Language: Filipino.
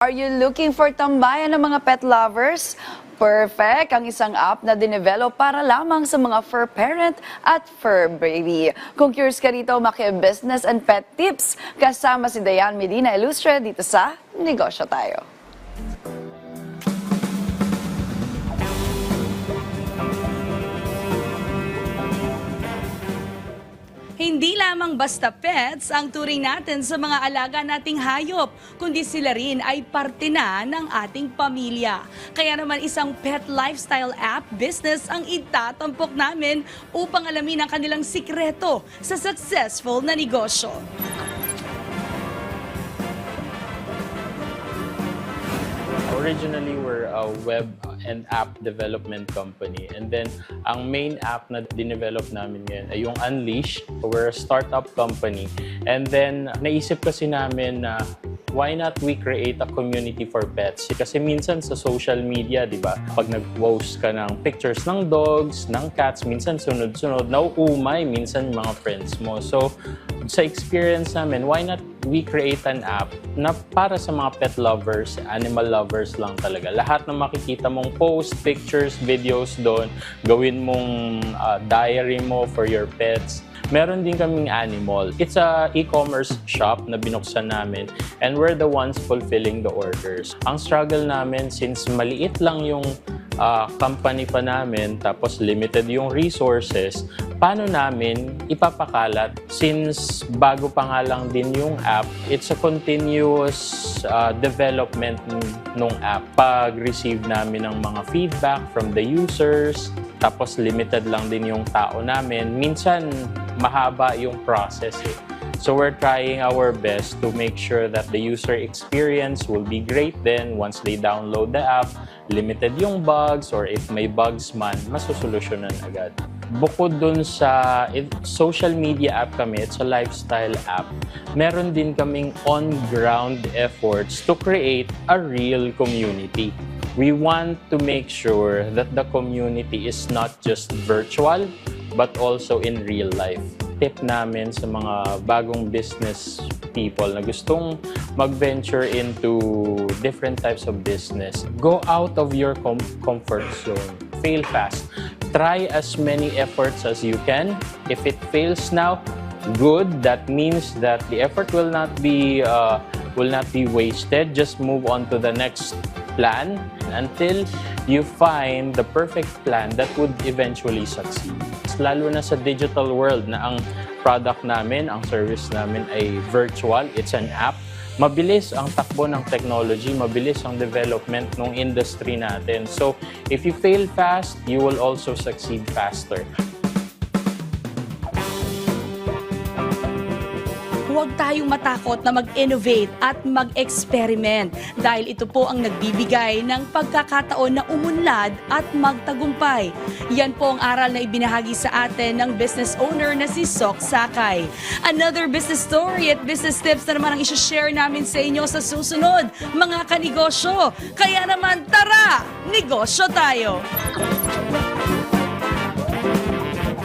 Are you looking for tambayan ng mga pet lovers? Perfect ang isang app na dinevelop para lamang sa mga fur parent at fur baby. Kung curious ka rito maki-business and pet tips, kasama si Dayan Medina Ilustre dito sa Negosyo Tayo. Hindi lamang basta pets ang turing natin sa mga alaga nating hayop, kundi sila rin ay parte na ng ating pamilya. Kaya naman isang pet lifestyle app business ang itatampok namin upang alamin ang kanilang sikreto sa successful na negosyo. Originally, we're a web and app development company. And then, ang main app na dinevelop namin ngayon ay yung Unleash. We're a startup company. And then, naisip kasi namin na why not we create a community for pets? Kasi minsan sa social media, di ba, pag nag-post ka ng pictures ng dogs, ng cats, minsan sunod-sunod, nauumay minsan mga friends mo. So, sa experience namin, why not we create an app na para sa mga pet lovers, animal lovers lang talaga. Lahat ng makikita mong post, pictures, videos doon, gawin mong diary mo for your pets. Meron din kaming animal. It's a e-commerce shop na binuksan namin and we're the ones fulfilling the orders. Ang struggle namin, since maliit lang yung company pa namin, tapos limited yung resources, paano namin ipapakalat? Since bago pa nga lang din yung app, it's a continuous development ng app. Pag-receive namin ng mga feedback from the users, tapos limited lang din yung tao namin, minsan mahaba yung process eh. So we're trying our best to make sure that the user experience will be great then once they download the app, limited yung bugs or if may bugs man, masusolusyonan agad. Bukod dun sa social media app kami, it's a lifestyle app, meron din kaming on-ground efforts to create a real community. We want to make sure that the community is not just virtual, but also in real life. Tip namin sa mga bagong business people na gustong mag-venture into different types of business, go out of your comfort zone. Fail fast. Try as many efforts as you can. If it fails now, good. That means that the effort will not be wasted. Just move on to the next plan until you find the perfect plan that would eventually succeed. Lalo na sa digital world na ang product namin, ang service namin ay virtual, it's an app. Mabilis ang takbo ng technology, mabilis ang development ng industry natin. So, if you fail fast, you will also succeed faster. Huwag tayong matakot na mag-innovate at mag-experiment dahil ito po ang nagbibigay ng pagkakataon na umunlad at magtagumpay. Yan po ang aral na ibinahagi sa atin ng business owner na si Sok Sakay. Another business story at business tips na naman ang isi-share namin sa inyo sa susunod, mga kanegosyo. Kaya naman tara, negosyo tayo!